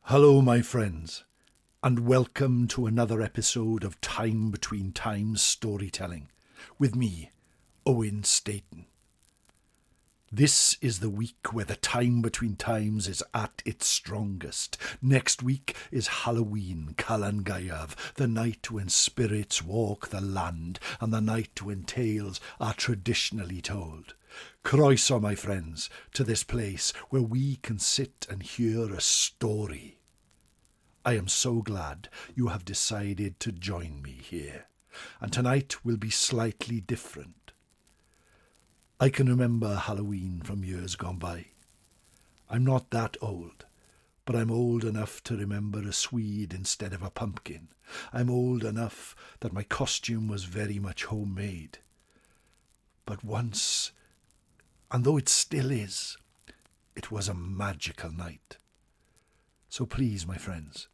Hello, my friends, and welcome to another episode of Time Between Times storytelling with me, Owen Staton. This is the week where the time between times is at its strongest. Next week is Halloween, Calan Gaeaf, the night when spirits walk the land and the night when tales are traditionally told. Croeso, my friends, to this place where we can sit and hear a story. I am so glad you have decided to join me here, and tonight will be slightly different. I can remember Halloween from years gone by. I'm not that old, but I'm old enough to remember a Swede instead of a pumpkin. I'm old enough that my costume was very much homemade. But once, and though it still is, it was a magical night. So please, my friends,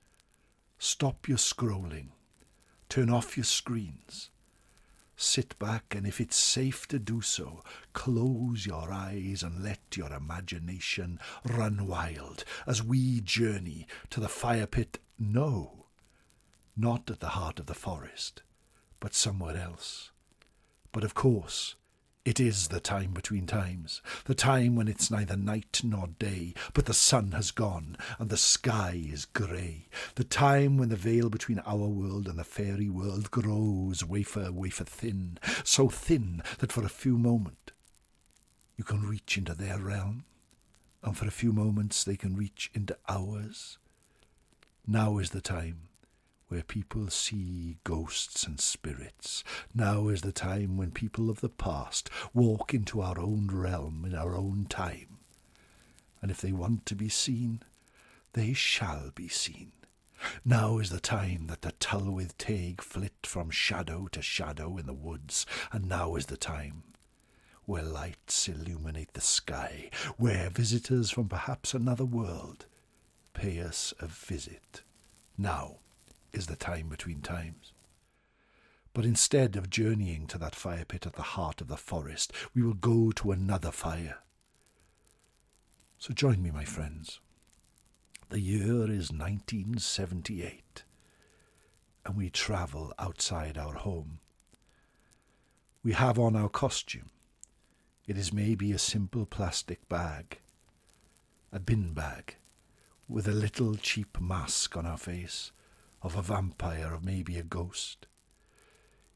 stop your scrolling, turn off your screens, sit back, and if it's safe to do so, close your eyes and let your imagination run wild as we journey to the fire pit. No, not at the heart of the forest, but somewhere else. But of course, it is the time between times, the time when it's neither night nor day, but the sun has gone and the sky is grey, the time when the veil between our world and the fairy world grows wafer thin, so thin that for a few moments you can reach into their realm, and for a few moments they can reach into ours. Now is the time where people see ghosts and spirits. Now is the time when people of the past walk into our own realm in our own time. And if they want to be seen, they shall be seen. Now is the time that the Tylwyth Teg flit from shadow to shadow in the woods, and now is the time where lights illuminate the sky, where visitors from perhaps another world pay us a visit. Now is the time between times. But instead of journeying to that fire pit at the heart of the forest, we will go to another fire. So join me, my friends. The year is 1978, and we travel outside our home. We have on our costume. It is maybe a simple plastic bag, a bin bag, with a little cheap mask on our face, of a vampire or maybe a ghost.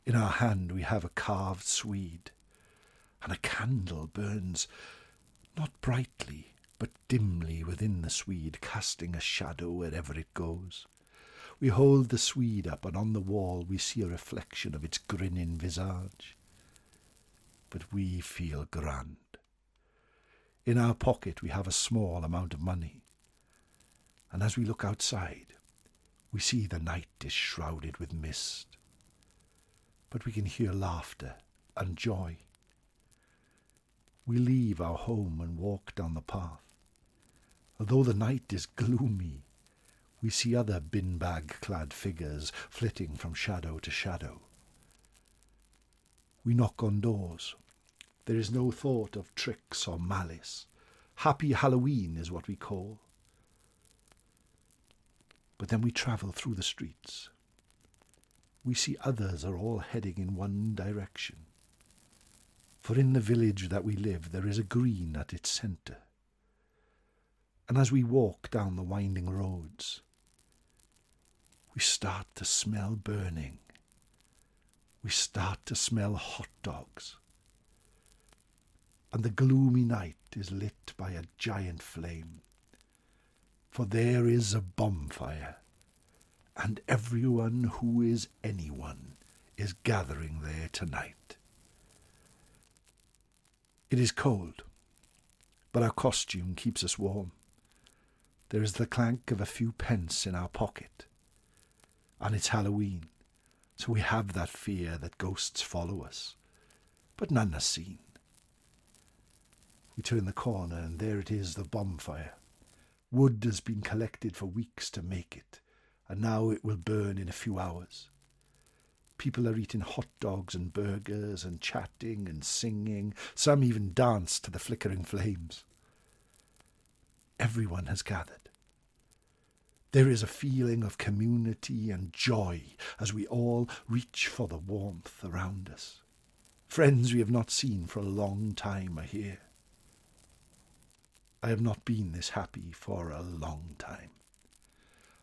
In our hand we have a carved Swede, and a candle burns not brightly but dimly within the Swede, casting a shadow wherever it goes. We hold the Swede up, and on the wall we see a reflection of its grinning visage. But we feel grand. In our pocket we have a small amount of money, and as we look outside, we see the night is shrouded with mist, but we can hear laughter and joy. We leave our home and walk down the path. Although the night is gloomy, we see other bin-bag-clad figures flitting from shadow to shadow. We knock on doors. There is no thought of tricks or malice. Happy Halloween is what we call. But then we travel through the streets. We see others are all heading in one direction. For in the village that we live there is a green at its centre. And as we walk down the winding roads, we start to smell burning. We start to smell hot dogs. And the gloomy night is lit by a giant flame. For there is a bonfire, and everyone who is anyone is gathering there tonight. It is cold, but our costume keeps us warm. There is the clank of a few pence in our pocket, and it's Halloween, so we have that fear that ghosts follow us, but none are seen. We turn the corner, and there it is, the bonfire. Wood has been collected for weeks to make it, and now it will burn in a few hours. People are eating hot dogs and burgers and chatting and singing. Some even dance to the flickering flames. Everyone has gathered. There is a feeling of community and joy as we all reach for the warmth around us. Friends we have not seen for a long time are here. I have not been this happy for a long time.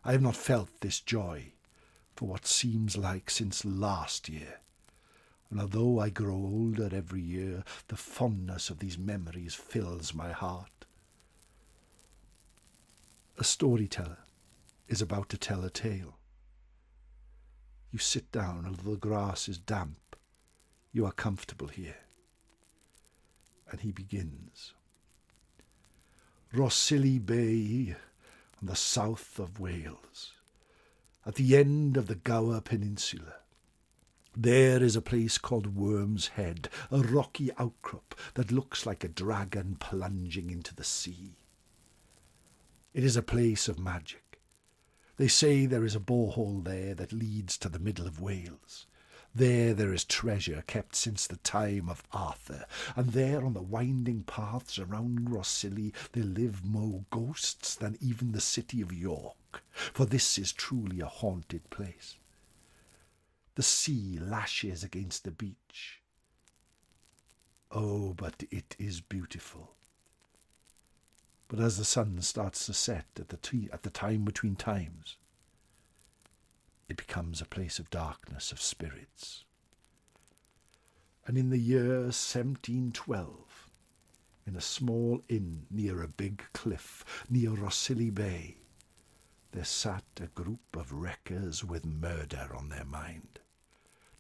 I have not felt this joy for what seems like since last year. And although I grow older every year, the fondness of these memories fills my heart. A storyteller is about to tell a tale. You sit down, although the grass is damp. You are comfortable here. And he begins. Rhossili Bay on the south of Wales, at the end of the Gower Peninsula. There is a place called Wyrm's Head, a rocky outcrop that looks like a dragon plunging into the sea. It is a place of magic. They say there is a borehole there that leads to the middle of Wales. There is treasure kept since the time of Arthur, and there on the winding paths around Rhossili there live more ghosts than even the city of York, for this is truly a haunted place. The sea lashes against the beach. Oh, but it is beautiful. But as the sun starts to set at the time between times, it becomes a place of darkness of spirits. And in the year 1712, in a small inn near a big cliff near Rhossili Bay, there sat a group of wreckers with murder on their mind.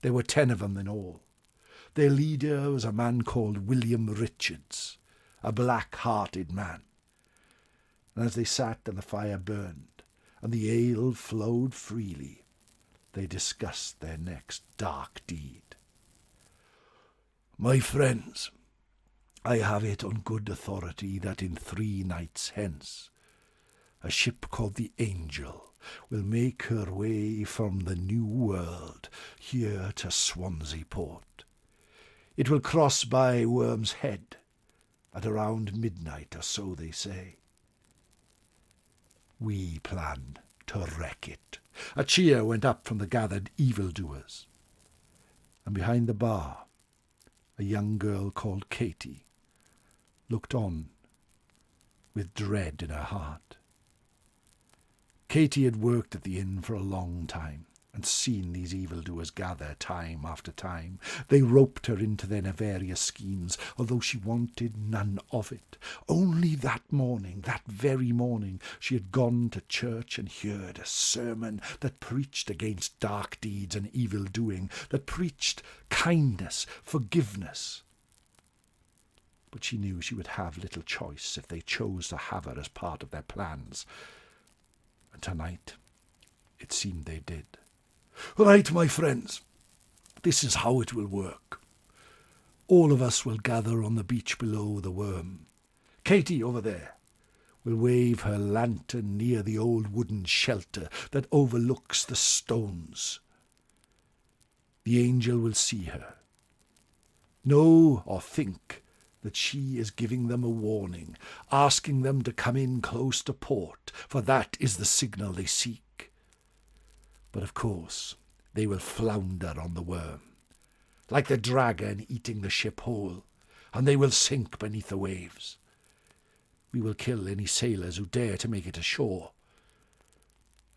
There were 10 of them in all. Their leader was a man called William Richards, a black-hearted man. And as they sat and the fire burned, and the ale flowed freely, they discussed their next dark deed. My friends, I have it on good authority that in 3 nights hence, a ship called the Anglel will make her way from the New World here to Swansea Port. It will cross by Wyrm's Head at around midnight or so, they say. We plan to wreck it. A cheer went up from the gathered evildoers. And behind the bar, a young girl called Katie looked on with dread in her heart. Katie had worked at the inn for a long time and seen these evildoers gather time after time. They roped her into their nefarious schemes, although she wanted none of it. Only that morning, that very morning, she had gone to church and heard a sermon that preached against dark deeds and evil doing, that preached kindness, forgiveness. But she knew she would have little choice if they chose to have her as part of their plans. And tonight, it seemed they did. Right, my friends, this is how it will work. All of us will gather on the beach below the Wyrm. Katie, over there, will wave her lantern near the old wooden shelter that overlooks the stones. The angel will see her, know or think that she is giving them a warning, asking them to come in close to port, for that is the signal they seek. But of course, they will flounder on the Wyrm, like the dragon eating the ship whole, and they will sink beneath the waves. We will kill any sailors who dare to make it ashore,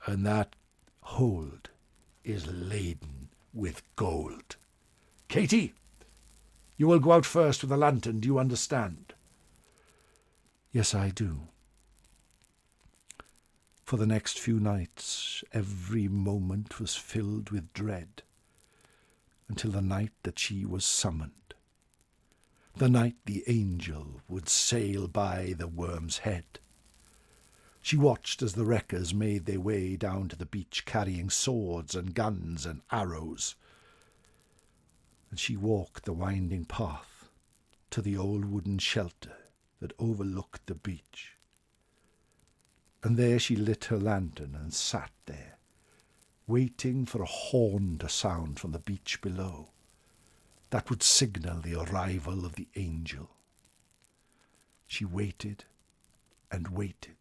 and that hold is laden with gold. Katie, you will go out first with a lantern, do you understand? Yes, I do. For the next few nights, every moment was filled with dread, until the night that she was summoned, the night the angel would sail by the Wyrm's Head. She watched as the wreckers made their way down to the beach carrying swords and guns and arrows, and she walked the winding path to the old wooden shelter that overlooked the beach. And there she lit her lantern and sat there, waiting for a horn to sound from the beach below that would signal the arrival of the angel. She waited and waited,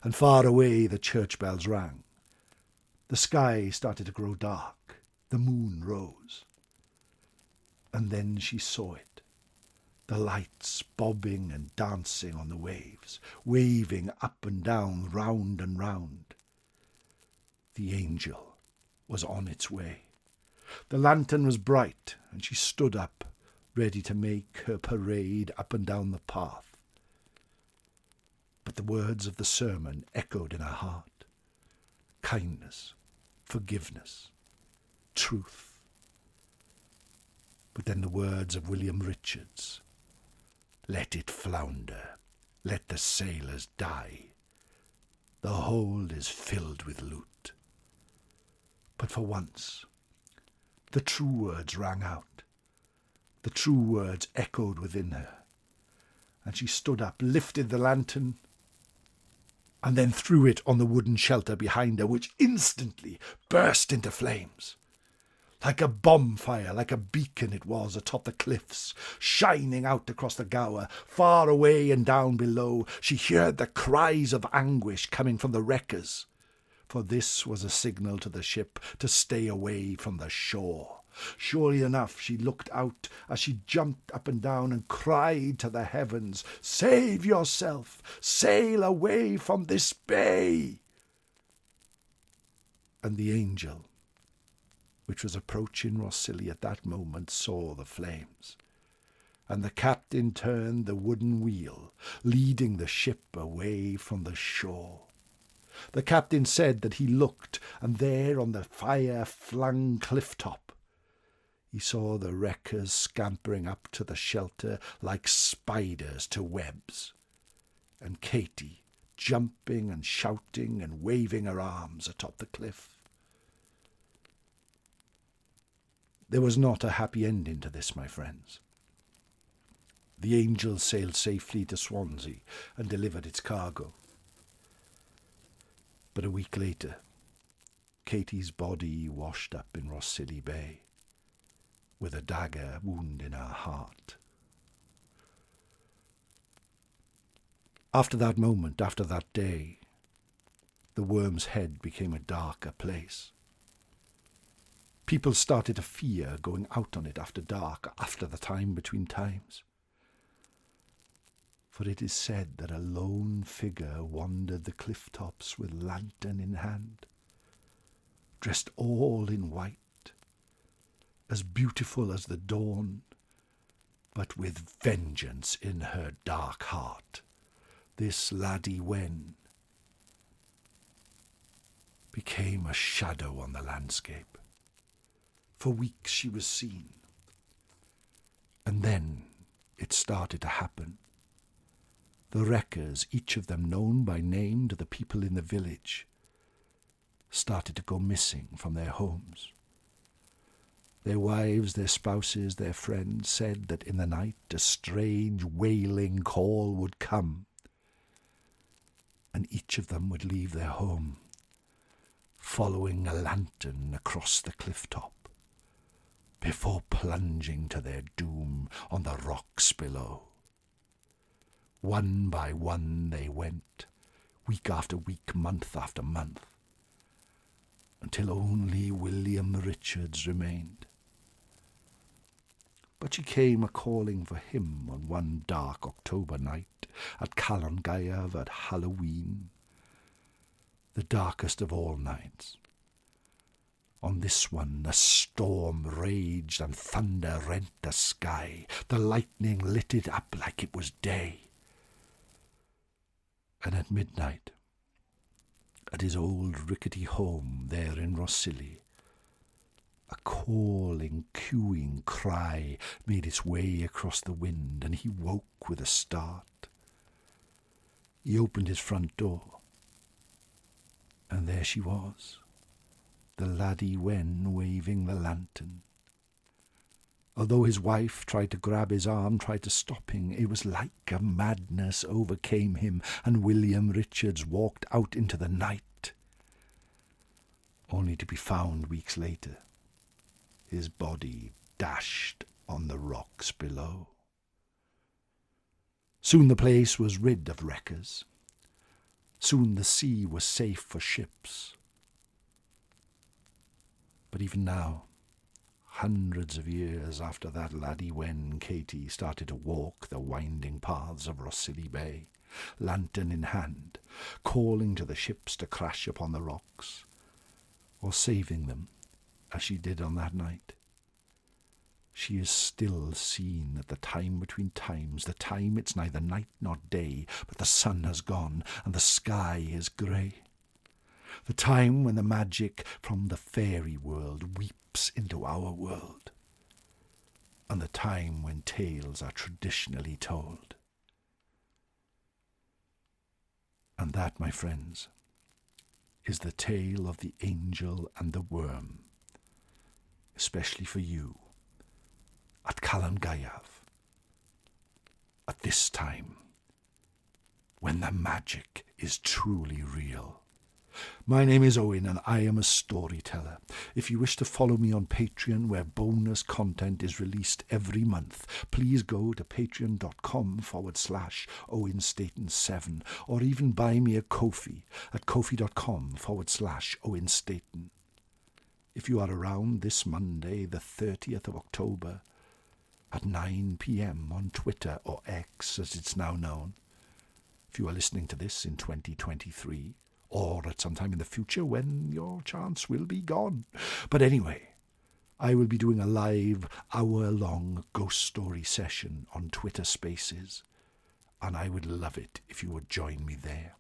and far away the church bells rang. The sky started to grow dark. The moon rose. And then she saw it. The lights bobbing and dancing on the waves, waving up and down, round and round. The angel was on its way. The lantern was bright, and she stood up, ready to make her parade up and down the path. But the words of the sermon echoed in her heart. Kindness, forgiveness, truth. But then the words of William Richards. Let it flounder, let the sailors die. The hold is filled with loot. But for once, the true words rang out. The true words echoed within her. And she stood up, lifted the lantern, and then threw it on the wooden shelter behind her, which instantly burst into flames. Like a bonfire, like a beacon it was atop the cliffs, shining out across the Gower. Far away and down below, she heard the cries of anguish coming from the wreckers. For this was a signal to the ship to stay away from the shore. Surely enough, she looked out as she jumped up and down and cried to the heavens, Save yourself! Sail away from this bay! And the angel, which was approaching Rossili at that moment, saw the flames. And the captain turned the wooden wheel, leading the ship away from the shore. The captain said that he looked, and there on the fire-flung cliff-top, he saw the wreckers scampering up to the shelter like spiders to webs, and Katie jumping and shouting and waving her arms atop the cliff. There was not a happy ending to this, my friends. The Angel sailed safely to Swansea and delivered its cargo. But a week later, Katie's body washed up in Rossili Bay, with a dagger wound in her heart. After that moment, after that day, the Wyrm's Head became a darker place. People started to fear going out on it after dark, after the time between times. For it is said that a lone figure wandered the cliff tops with lantern in hand, dressed all in white, as beautiful as the dawn, but with vengeance in her dark heart. This laddie Wen became a shadow on the landscape. For weeks she was seen, and then it started to happen. The wreckers, each of them known by name to the people in the village, started to go missing from their homes. Their wives, their spouses, their friends said that in the night a strange wailing call would come, and each of them would leave their home, following a lantern across the cliff top, before plunging to their doom on the rocks below. One by one they went, week after week, month after month, until only William Richards remained. But she came a-calling for him on one dark October night at Calongaeaf at Halloween, the darkest of all nights. On this one the storm raged and thunder rent the sky. The lightning lit it up like it was day. And at midnight, at his old rickety home there in Rossili, a calling, cooing cry made its way across the wind, and he woke with a start. He opened his front door, and there she was, the laddie Wen waving the lantern. Although his wife tried to grab his arm, tried to stop him, it was like a madness overcame him, and William Richards walked out into the night, only to be found weeks later, his body dashed on the rocks below. Soon the place was rid of wreckers. Soon the sea was safe for ships. But even now, hundreds of years after that laddie Wen Katie started to walk the winding paths of Rossili Bay, lantern in hand, calling to the ships to crash upon the rocks, or saving them, as she did on that night, she is still seen at the time between times, the time it's neither night nor day, but the sun has gone and the sky is grey. The time when the magic from the fairy world weeps into our world, and the time when tales are traditionally told. And that, my friends, is the tale of the angel and the worm, especially for you, at Calan Gaeaf, at this time, when the magic is truly real. My name is Owen and I am a storyteller. If you wish to follow me on Patreon, where bonus content is released every month, please go to patreon.com/Owen Staton 7, or even buy me a Ko-fi at kofi.com/Owen Staton. If you are around this Monday, the 30th of October, at 9 p.m. on Twitter, or X as it's now known, if you are listening to this in 2023, or at some time in the future when your chance will be gone. But anyway, I will be doing a live hour-long ghost story session on Twitter Spaces, and I would love it if you would join me there.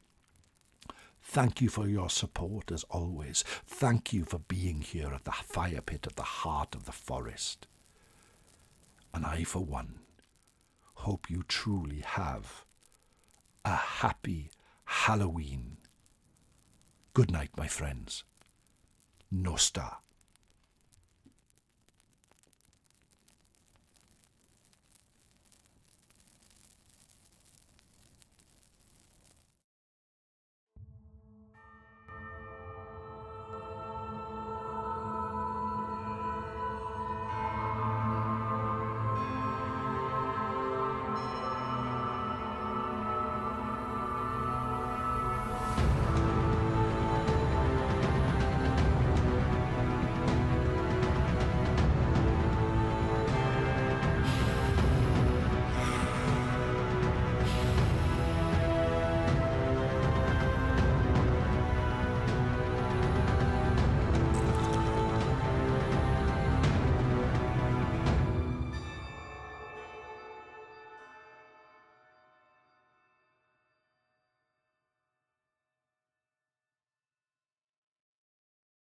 Thank you for your support as always. Thank you for being here at the fire pit at the heart of the forest. And I, for one, hope you truly have a happy Halloween. Good night, my friends. Nostar.